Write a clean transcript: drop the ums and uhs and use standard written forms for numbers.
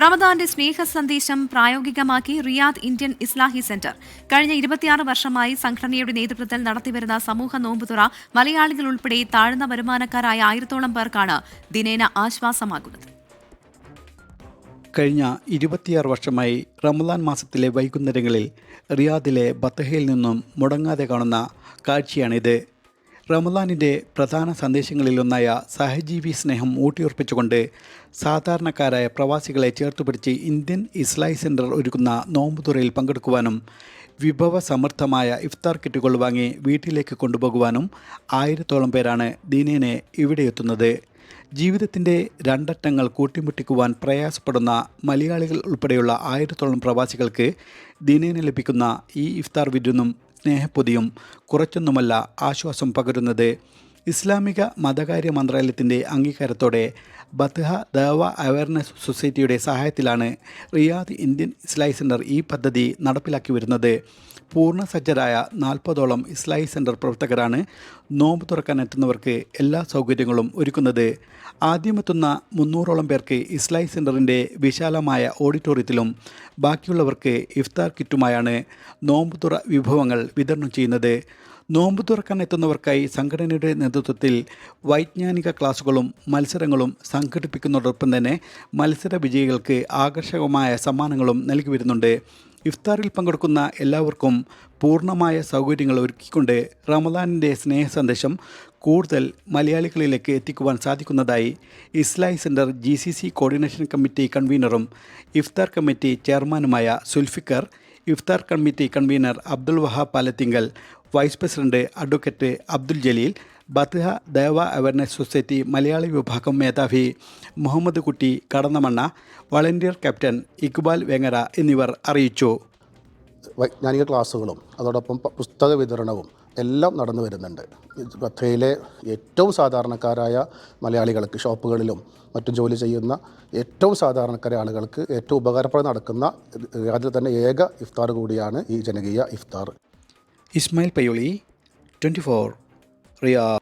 റമദാന്റെ സ്നേഹ സന്ദേശം പ്രായോഗികമാക്കി Riyadh Indian ഇസ്ലാഹി centre. കഴിഞ്ഞ 26 വർഷമായി സംഘടനയുടെ നേതൃത്വത്തിൽ നടത്തിവരുന്ന സമൂഹ നോമ്പുതുറ മലയാളികൾ ഉൾപ്പെടെ താഴ്ന്ന വരുമാനക്കാരായ 1000-ഓളം പേർക്കാണ് ദിനേന ആശ്വാസമാകുന്നത്. കഴിഞ്ഞ 26 വർഷമായി റമദാൻ മാസത്തിലെ വൈകുന്നേരങ്ങളിൽ റിയാദിലെ ബത്തഹയിൽ നിന്നും മുടങ്ങാതെ കാണുന്ന കാഴ്ചയാണിത്. റമദാനിൻ്റെ പ്രധാന സന്ദേശങ്ങളിലൊന്നായ സഹജീവി സ്നേഹം ഊട്ടിയുറപ്പിച്ചുകൊണ്ട് സാധാരണക്കാരായ പ്രവാസികളെ ചേർത്തുപിടിച്ച് ഇന്ത്യൻ ഇസ്ലാഹി സെൻറ്റർ ഒരുക്കുന്ന നോമ്പുതുറയിൽ പങ്കെടുക്കുവാനും വിഭവസമൃദ്ധമായ ഇഫ്താർ കിറ്റുകൾ വാങ്ങി വീട്ടിലേക്ക് കൊണ്ടുപോകുവാനും 1000-ഓളം പേരാണ് ദിനേനെ ഇവിടെ എത്തുന്നത്. ജീവിതത്തിൻ്റെ രണ്ടറ്റങ്ങൾ കൂട്ടിമുട്ടിക്കുവാൻ പ്രയാസപ്പെടുന്ന മലയാളികൾ ഉൾപ്പെടെയുള്ള 1000-ഓളം പ്രവാസികൾക്ക് ദിനേന ലഭിക്കുന്ന ഈ ഇഫ്താർ വിരുന്നും സ്നേഹപ്പൊതിയും കുറച്ചൊന്നുമല്ല ആശ്വാസം പകരുന്നത്. ഇസ്ലാമിക മതകാര്യ മന്ത്രാലയത്തിൻ്റെ അംഗീകാരത്തോടെ ബത്ഹ ദഅവ അവയർനെസ് സൊസൈറ്റിയുടെ സഹായത്തിലാണ് റിയാദ് ഇന്ത്യൻ ഇസ്ലാഹി സെൻറ്റർ ഈ പദ്ധതി നടപ്പിലാക്കി വരുന്നത്. പൂർണ്ണസജ്ജരായ 40-ഓളം ഇസ്ലാഹി സെൻറ്റർ പ്രവർത്തകരാണ് നോമ്പ് തുറക്കാനെത്തുന്നവർക്ക് എല്ലാ സൗകര്യങ്ങളും ഒരുക്കുന്നത്. ആദ്യമെത്തുന്ന 300-ഓളം പേർക്ക് ഇസ്ലാഹി സെൻറ്ററിൻ്റെ വിശാലമായ ഓഡിറ്റോറിയത്തിലും ബാക്കിയുള്ളവർക്ക് ഇഫ്താർ കിറ്റുമായാണ് നോമ്പുതുറ വിഭവങ്ങൾ വിതരണം ചെയ്യുന്നത്. നോമ്പ് തുറക്കാൻ എത്തുന്നവർക്കായി സംഘടനയുടെ നേതൃത്വത്തിൽ വൈജ്ഞാനിക ക്ലാസുകളും മത്സരങ്ങളും സംഘടിപ്പിക്കുന്നതോടൊപ്പം തന്നെ മത്സര വിജയികൾക്ക് ആകർഷകമായ സമ്മാനങ്ങളും നൽകി വരുന്നുണ്ട്. ഇഫ്താറിൽ പങ്കെടുക്കുന്ന എല്ലാവർക്കും പൂർണ്ണമായ സൗകര്യങ്ങൾ ഒരുക്കിക്കൊണ്ട് റമദാനിൻ്റെ സ്നേഹ സന്ദേശം കൂടുതൽ മലയാളികളിലേക്ക് എത്തിക്കുവാൻ സാധിക്കുന്നതായി Islahi centre GCC coordination committee കൺവീനറും ഇഫ്താർ കമ്മിറ്റി ചെയർമാനുമായ സുൽഫിക്കർ, ഇഫ്താർ committee convener Abdul Wahab Palathingal, vice president advocate Abdul Jaleel, Batha Dawah Awareness Society Malayali വിഭാഗം മേധാവി മുഹമ്മദ് കുട്ടി കടന്നമണ്ണ, വളണ്ടിയർ ക്യാപ്റ്റൻ ഇക്ബാൽ വേങ്ങര എന്നിവർ അറിയിച്ചു. വൈജ്ഞാനിക ക്ലാസ്സുകളും അതോടൊപ്പം പുസ്തക വിതരണവും എല്ലാം നടന്നു വരുന്നുണ്ട്. ബത്തയിലെ ഏറ്റവും സാധാരണക്കാരായ മലയാളികൾക്ക് ഷോപ്പുകളിലും മറ്റും ജോലി ചെയ്യുന്ന ഏറ്റവും സാധാരണക്കാരായ ആളുകൾക്ക് ഏറ്റവും ഉപകാരപ്രദം നടക്കുന്ന അതിൽ തന്നെ ഏക ഇഫ്താർ കൂടിയാണ് ഈ ജനകീയ ഇഫ്താർ. ഇസ്മായിൽ പയ്യോളി, 24 റിയാദ്.